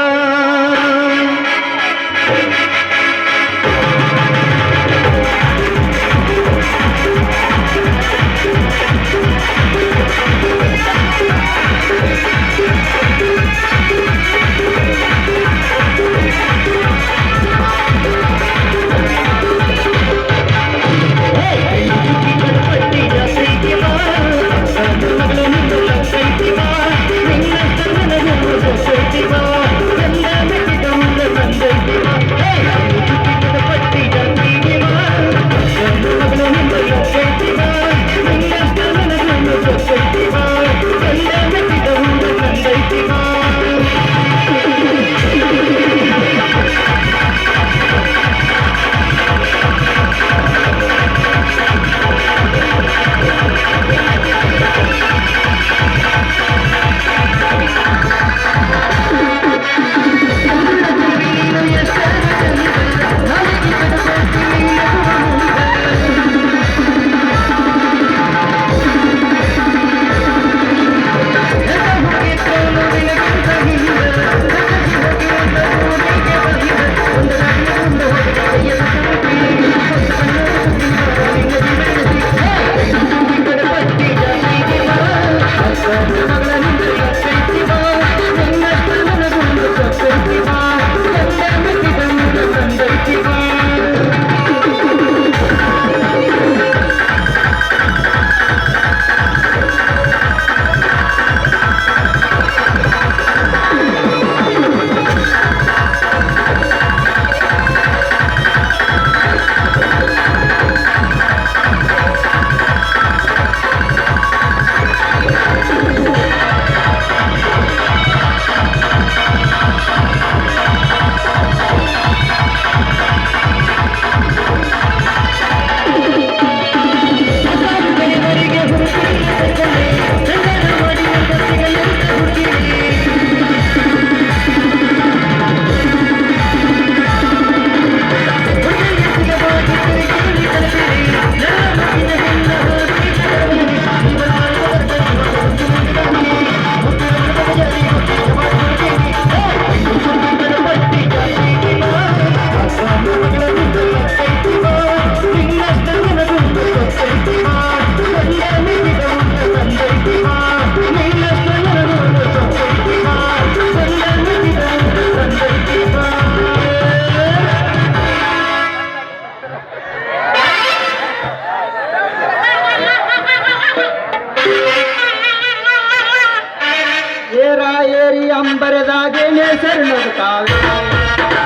ಸೇರ್ತಾವೆ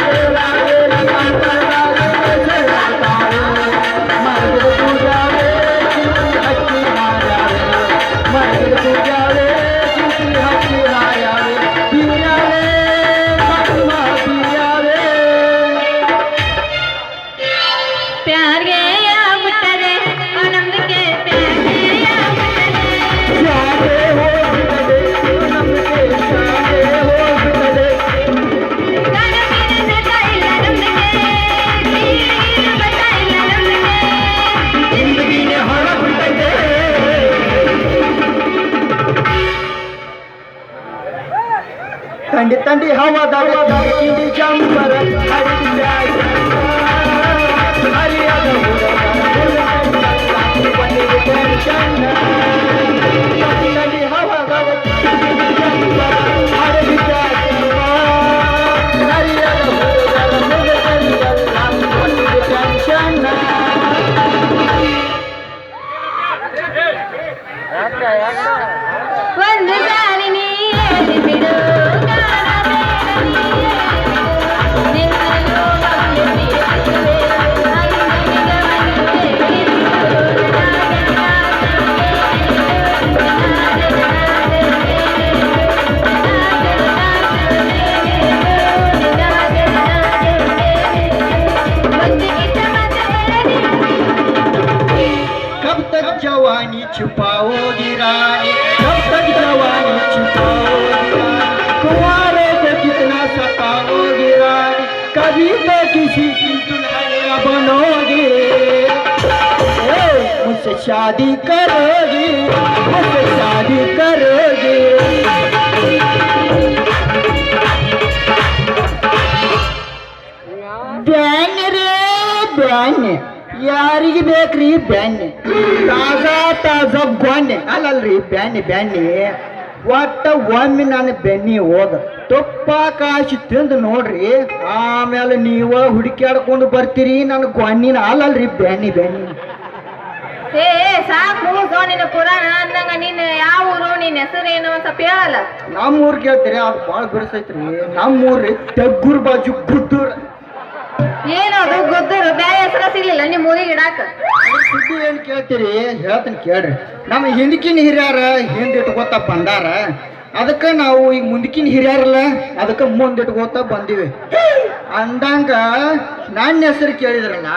ಬೇಲಾವೇಲಿ ಅಂತರದಾಗೆ ಸೇರ್ತಾವೆ ಮರಗಿದ ಪೂಜಾವೆ ಚಿಂತಿ ಹಕ್ಕಿ ಹಾಯಾವೆ ಮರಗಿದ ಪೂಜಾವೆ ಚಿಂತಿ ಹಕ್ಕಿ ಹಾಯಾವೆ ಬೀಯಾವೆ ಮಮ್ಮ ಬೀಯಾವೆ ಪ್ಯಾರ್ಗೆ ಆಗ್ಬಿಟ್ಟದೆ ನಮ್ದಕ್ಕೆ ಪ್ಯಾರ್ಗೆ ಆಗ್ಬಿಟ್ಟದೆ ಶಾಲೆ ಹೋಗ್ಬಿಟ್ಟದೆ ನಮಗೆ ಶಾಲೆ ಹೋಗ್ಬಿಟ್ಟದೆ ಜಿಂದಗಿನೇ ಹೊರಬಿಟ್ಟದೆ ತಂಡಿ ತಂಡಿ ಹವಾದಾಗ ಕಿಂಡಿ ಜಂಪರ ಹರಿಯಾದ ತಂಡಿ ಹವಾದಾಗ ಕಿಂಡಿ ಜಂಪರ ಹರಿಯಾದ ಒಂದು ಸಾರಿ ನೀ ಹೇಳಿ ಬಿಡು कब तक जवानी छुपाओगी रानी कब तक जवानी छुपाओगी रानी कुंवारे को कितना सताओगी रानी कभी तो किसी की दुल्हनिया बनोगी मुझसे शादी करोगी मुझसे शादी करोगी ಬ್ಯಾನ್ ರೇ ಬ್ಯಾನ್ ಯಾರಿಗೆ ಬೇಕ್ರಿ ಬ್ಯಾನ್ನೆ ತಾಜಾ ತಾಜಾ ಗೊನ್ನೆ ಅಲ್ಲಲ್ರಿ ಬ್ಯಾನ್ನೆ ಬ್ಯಾನ್ನೆ ಒಟ್ಟ ಒಮ್ಮೆ ನಾನು ಬೆನ್ನಿ ಹೋದ ತುಪ್ಪ ಕಾಶಿ ತಿಂದು ನೋಡ್ರಿ ಆಮೇಲೆ ನೀವ ಹುಡುಕ್ಯಾಡ್ಕೊಂಡು ಬರ್ತೀರಿ ನನ್ನ ಗೊನ್ನಿನ ಅಲ್ಲಲ್ರಿ ಬ್ಯಾನ್ನಿ ಬ್ಯಾನ್ನಿ ಏ ಸಾಕು ಮುಗಿಸೋ ನಿನ್ನ ಪುರಾಣ ಅಂದಂಗ ನೀನ್ ಯಾವ ಊರು ನಿನ್ ಹೆಸರೇನು ಒಂದ್ ಸ್ವಲ್ಪ ಹೇಳಲ್ಲ ನಮ್ಮೂರ್ ಕೇಳ್ತೀರಿ ಅದು ಭಾಳ ಬಿಡಿಸೈತ್ರಿ ನಮ್ಮೂರ್ರಿ ತೆಗ್ಗೂರ್ ಬಾಜು ಗುದ್ದೂರ್ ಏನದು ಗೊತ್ತರು ಬ್ಯಾರೆ ಹೆಸರ ಸಿಗ್ಲಿಲ್ಲ ನಿಮ್ ಊರಿಗೆ ಇಡಾಕ ಸುದ್ದಿ ಏನ್ ಕೇಳ್ತೀರಿ ಹೇಳ್ತೀನಿ ಕೇಳ್ರಿ ನಮ್ಮ ಹಿಂದಕಿನ ಹಿರಿಯರ ಹಿಂದಿಟ್ಕೋತ ಬಂದಾರ ಅದಕ್ಕೆ ನಾವು ಈಗ ಮುಂದಕಿನ ಹಿರಿಯರಲ್ಲ ಅದಕ್ಕೆ ಮುಂದಿಟ್ಕೋತ ಬಂದಿವಿ ಅಂದಂಗ ನನ್ನ ಹೆಸರು ಕೇಳಿದ್ರಲ್ಲ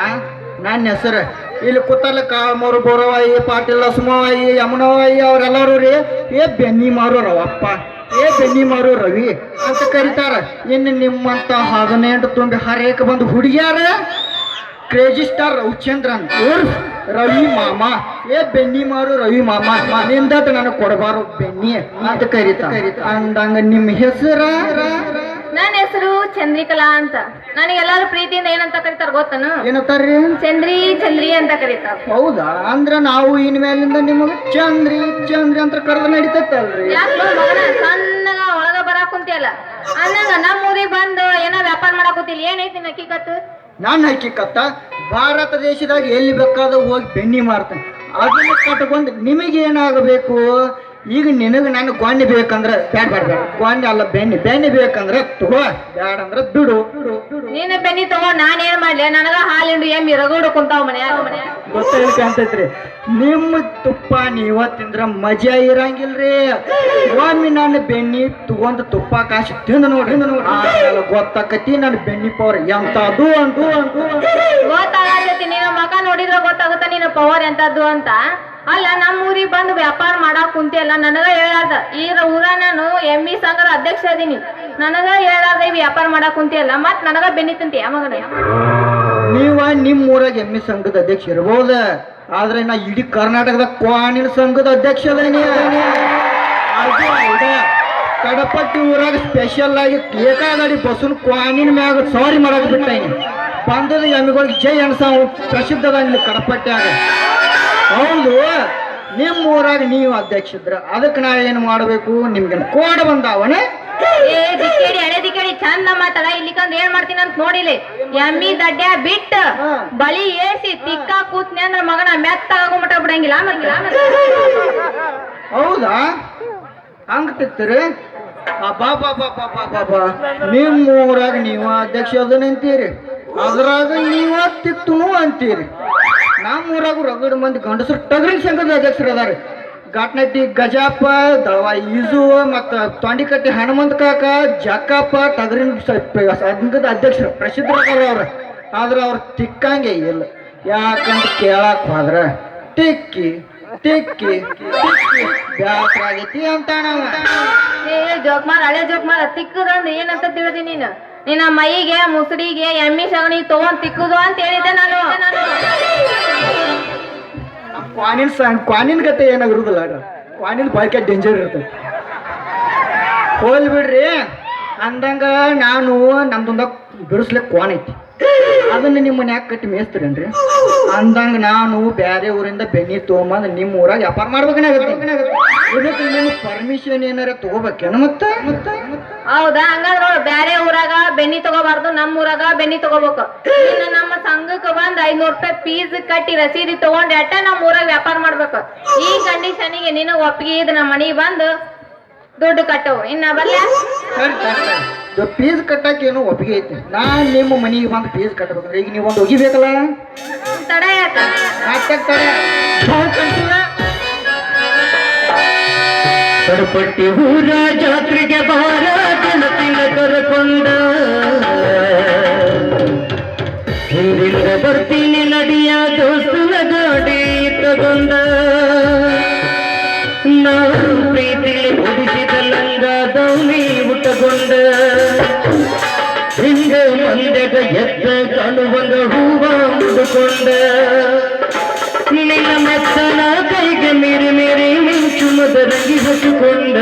ನನ್ನ ಹೆಸರು ಇಲ್ಲಿ ಕೂತಲ್ಲ ಕಾಮೂರು ಬೋರವಾಯಿ ಪಾಟೀಲ್ ಲಸ್ಮವಾಯಿ ಯಮುನವಾಯಿ ಅವರೆಲ್ಲರೂ ರೀ ಏ ಬೆನ್ನಿ ಮಾರೋರವಪ್ಪ ಏ ಬೆನ್ನಿ ಮಾರೋ ರವಿ ಅಂತ ಕರೀತಾರ ಇನ್ನು ನಿಮ್ಮಂತ 18 ತುಂಬಿ ಹರೇಕ ಬಂದು ಹುಡುಗಿಯಾರ ಕ್ರೇಜಿ ಸ್ಟಾರ್ ರವಿಚಂದ್ರನ್ ಉರ್ಫ್ ರವಿ ಮಾಮ ಏ ಬೆನ್ನಿ ಮಾರು ರವಿ ಮಾಮ ನಿಂದಟ ನನಗೆ ಕೊಡಬಾರು ಬೆನ್ನಿ ಅಂತ ಕರೀತ ಅಂದಂಗ ನಿಮ್ಮ ಹೆಸರ ನನ್ನ ಹೆಸರು ಚಂದ್ರಿಕಲಾ ಅಂತ ನನಗೆಲ್ಲರೂ ಪ್ರೀತಿಯಿಂದ ಏನಂತ ಕರೀತಾರ ಗೊತ್ತನು ಏನಂತಾರ್ರಿ ಚಂದ್ರಿ ಚಂದ್ರಿ ಅಂತ ಕರೀತಾರ ಹೌದಾ ಅಂದ್ರ ನಾವು ಇನ್ಮೇಲಿಂದ ನಿಮಗೆ ಚಂದ್ರಿ ಚಂದ್ರಿ ಅಂತ ಕರೆದ ನಡೀತೈತಲ್ರಿ ಯಾಕೆ ಮಗನ ಸಣ್ಣಗ ಒಳಗ ಬರಾಕ್ ಕುಂತಿಯಲ್ಲ ಅಂದಂಗ ನಮ್ಮ ಊರಿಗೆ ಬಂದು ಏನೋ ವ್ಯಾಪಾರ ಮಾಡಕ್ ಕೂತಿಲ್ಲ ಏನೈತಿ ನಕ್ಕಿಕತ್ತು ನಾನು ಹಕ್ಕಿಕತ್ತ ಭಾರತ ದೇಶದಾಗ ಎಲ್ಲಿ ಬೇಕಾದ ಹೋಗಿ ಬೆನ್ನಿ ಮಾಡ್ತಾನೆ ಅದನ್ನ ಕಟ್ಕೊಂಡು ನಿಮಗೇನಾಗಬೇಕು ಈಗ ನಿನಗೆ ನಾನು ಗೊಂಡಿ ಬೇಕಂದ್ರೆ ಬ್ಯಾಡ ಬ್ಯಾಡ ಬ್ಯಾಡ ಗೊಂಡಿ ಅಲ್ಲ ಬೆನ್ನಿ ಬೆನ್ನಿ ಬೇಕಂದ್ರೆ ತಗೋ ಬ್ಯಾಡ ಅಂದ್ರೆ ಬಿಡು ಬಿಡು ಬಿಡು ನೀನು ಬೆನ್ನಿ ತಗೊಂಡ್ ನಾನ್ ಏನ್ ಮಾಡ್ಲಿ ನನಗ ಹಾಲಿಂಡು ಎಮ್ಮಿ ರಗಡು ಕುಂತಾವ ಮನ್ಯಾಗ ಗೊತ್ತೈತಿ ಅಂತೈತ್ರಿ ನಿಮ್ಮ ತುಪ್ಪ ನೀವ ತಿಂದ್ರ ಮಜಾ ಇರಂಗಿಲ್ರಿ ಒಮ್ಮೆ ನಾನು ಬೆನ್ನಿ ತಗೊಂಡ್ ತುಪ್ಪ ಕಾಶಿ ತಿಂದು ನೋಡ್ರಿ ಆಮೇಲೆ ಗೊತ್ತಾಕತಿ ನನ್ನ ಬೆನ್ನಿ ಪವರ್ ಎಂತದು ಅಂಟು ಅಂಟು ಗೊತ್ತಾಗತೈತಿ ನೀನು ಮಗ ನೋಡಿದ್ರ ಗೊತ್ತಾಗುತ್ತ ನೀನು ಪವರ್ ಎಂತದ್ದು ಅಂತ ಅಲ್ಲ ನಮ್ಮ ಊರಿಗೆ ಬಂದು ವ್ಯಾಪಾರ ಮಾಡಾಕ್ ಕುಂತಿಯಲ್ಲ ನನಗ ಹೇಳಾರ್ದ ಈಗ ಊರ ನಾನು ಎಮ್ಮಿ ಸಂಘದ ಅಧ್ಯಕ್ಷ ಅದೀನಿ ನನಗ ಹೇಳಾರ್ದ ಈ ವ್ಯಾಪಾರ ಮಾಡಾಕ್ ಕುಂತಿಯಲ್ಲ ಮತ್ ನನಗ ಬೆನ್ನಿ ತಿಂತೀಯ ಮಗನ ನೀವ ನಿಮ್ಮ ಊರಾಗ ಎಮ್ಮಿ ಸಂಘದ ಅಧ್ಯಕ್ಷ ಇರ್ಬೋದ ಆದ್ರೆ ನಾ ಇಡೀ ಕರ್ನಾಟಕದ ಕ್ವಾಣಿನ ಸಂಘದ ಅಧ್ಯಕ್ಷ ಅದೀನಿ ಕಡಪಟ್ಟಿ ಊರಾಗ ಸ್ಪೆಷಲ್ ಆಗಿ ಏಕಾಗಾಡಿ ಬಸ್ಸನ್ ಕ್ವಾಣಿನ ಮ್ಯಾಗ ಸವಾರಿ ಮಾಡಕ್ ಬಿಟ್ಟೈನಿ ಬಂದದ ಎಮ್ಮಿಗಳಿಗೆ ಜೈ ಅನ್ಸ ಪ್ರಸಿದ್ಧ ಅದ ಇಲ್ಲಿ ಕಡಪಟ್ಟ್ಯಾಗ ಹೌದು ನಿಮ್ಮ ಊರಾಗ ನೀವು ಅಧ್ಯಕ್ಷದ್ರ ಅದಕ್ಕೆ ನಾ ಏನು ಮಾಡಬೇಕು ನಿಮ್ಗೆ ಕೋಡ ಬಂದಾವನ ಏ ದಿಕ್ಕೇಡಿ ಹಳೆ ದಿಕ್ಕೇಡಿ ಚಂದ ಮಾತಾಡ ಇಲ್ಲಿಕಂದ್ ಏನ್ ಮಾಡ್ತೀನಿ ಅಂತ ನೋಡಿಲಿ ಎಮ್ಮಿ ದಡ್ಡ ಬಿಟ್ಟ ಬಳಿ ಏಸಿ ತಿಕ್ಕ ಕೂತ್ನಿ ಅಂದ್ರ ಮಗನ ಮೆತ್ತಾಗೋ ಮಟ ಬಿಡಂಗಿಲ್ಲ ಹೌದಾ ಹಂಗ ತಿಕ್ತೀರಿ ನಿಮ್ಮ ಊರಾಗ ನೀವ ಅಧ್ಯಕ್ಷ ಅದನ್ನಂತೀರಿ, ಅದ್ರಾಗ ನೀವ ತಿಕ್ತುನು ಅಂತೀರಿ. ನಮ್ಮ ಊರಾಗ ರಗಡ್ ಮಂದಿ ಗಂಡಸರು ಟಗರಿನ ಸಂಘದ ಅಧ್ಯಕ್ಷರು ಅದಾರ. ಘಾಟ್ನಟ್ಟಿ ಗಜಾಪ, ದಳವಾಯಿ ಈಜು, ಮತ್ತು ತೊಂಡಿಕಟ್ಟಿ ಹನುಮಂತ ಕಾಕ, ಜಕ್ಕಪ್ಪ ಟಗರಿನ ಸಂಘದ ಅಧ್ಯಕ್ಷರು ಪ್ರಸಿದ್ಧರಾಗಲ್ಲ ಅವ್ರ. ಆದ್ರೆ ಅವ್ರು ತಿಕ್ಕಂಗೆ ಇಲ್ಲ. ಯಾಕಂತ ಕೇಳಕ್ ಹೋದ್ರ ಟಿಕ್ಕಿ ಟಿಕ್ಕಿ ಟಿಕ್ಕಿ ಬ್ಯಾಸರ ಆಗೈತಿ ಅಂತ ನಾವು. ಏ ಜೋಕ್ಮಾರ್, ಹಳೆ ಜೋಕ್ಮಾರ್, ತಿಕ್ಕದಂದ್ ಏನಂತ ತಿಳಿದಿ ನೀನು? ನಿನ್ನ ಮೈಗೆ ಮುಸುಡಿಗೆ ಎಮ್ಮಿ ಸಗಣಿ ತಗೊಂಡ್ ತಿಕ್ಕುದು ಅಂತ ಹೇಳಿದ್ದೆ ನಾನು. ಕ್ವಾನಿನ ಗತೆ ಏನಾಗಿರುದಿಲ್ಲ, ಕ್ವಾನಿನ ಬಾಯ್ಕೆ ಡೇಂಜರ್ ಇರ್ತದೆ. ಹೋಲ್ ಬಿಡ್ರಿ ಅಂದಂಗ ನಾನು ನಮ್ದೊಂದ ಬಿಡಿಸ್ಲಿಕ್ಕೆ ಕ್ವಾನ್ ಐತಿ, ಅದನ್ನ ನಿಮ್ಮ ಮನ್ಯಾಗ ಕಟ್ಟಿ ಮೇಯಿಸ್ತೀರೇನ್ರಿ? ಅಂದಂಗ ನಾನು ಬ್ಯಾರೆ ಊರಿಂದ ಬೆಣ್ಣಿ ತೊಗೊಂಬಂದು ನಿಮ್ಮ ಊರಾಗ ವ್ಯಾಪಾರ ಮಾಡ್ಬೇಕಾಗುತ್ತೆ. ಇದಕ್ಕೆ ನೀವು ಪರ್ಮಿಷನ್ ಏನಾರ ತಗೋಬೇಕೇನು? ಮತ್ತೆ ಹೌದಾ? ಹಂಗಾದ್ರ ಬ್ಯಾರೆ ಊರಾಗ ಬೆಣ್ಣಿ ತಗೋಬಾರ್ದು, ನಮ್ಮ ಊರಾಗ ಬೆಣ್ಣಿ ತಗೋಬೇಕು. ಇನ್ನು ನಮ್ಮ ಸಂಘಕ್ಕೆ ಬಂದ್ 500 ರೂಪಾಯಿ ಫೀಸ್ ಕಟ್ಟಿ ರಸೀದಿ ತಗೊಂಡ್ ಅಟ್ಟ ನಮ್ಮ ಊರಾಗ ವ್ಯಾಪಾರ ಮಾಡ್ಬೇಕು. ಈ ಕಂಡೀಷನಿಗೆ ನಿನ್ನ ಒಪ್ಪಿಗೆ ಇದ್ ನಮ್ಮ ಮನೆಗೆ ಬಂದು ದುಡ್ಡು ಕಟ್ಟವು. ಇನ್ನ ಬಲ್ಲ ಫೀಸ್ ಕಟ್ಟಕ್ಕೆ ಏನೋ ಒಪ್ಪಿಗೆ ಐತಿ. ನಾನ್ ನಿಮ್ಮ ಮನೆಗೆ ಬಂದು ಫೀಸ್ ಕಟ್ಟಬೇಕಂದ್ರೆ ಈಗ ನೀವು ಒಂದು ಒಗಿಬೇಕಲ್ಲ. ತಡ ಯಾಕ? ಕಡಪಟ್ಟಿ ಊರ ಜಾತ್ರೆಗೆ ಬಾರ ಗೆಳತಿನ ಕರಕೊಂಡ, ಹಿಂದಿಂದ ಬರ್ತೀನಿ ನಡಿಯ ದೋಸ್ತನ ಗಾಡಿ ತಗೊಂಡ, ನಾನು ಪ್ರೀತಿಲಿ ಹೊಡಿಸಿದ ಲಂಗ ದೌನಿ ಉಟ್ಟಗೊಂಡ, ಹಿಂಗ ಮಂದೆಗ ಎದ್ದ ಕಾಣುವಂಗ ಹೂವ ಮುಡುಕೊಂಡ, ನಿನ್ನ ಮೆತ್ತನ ಕೈಗೆ ಮೀರಿ ಮೀರಿ ಮಿಂಚು ಮದರಂಗಿ ಹಚ್ಚಿಕೊಂಡ.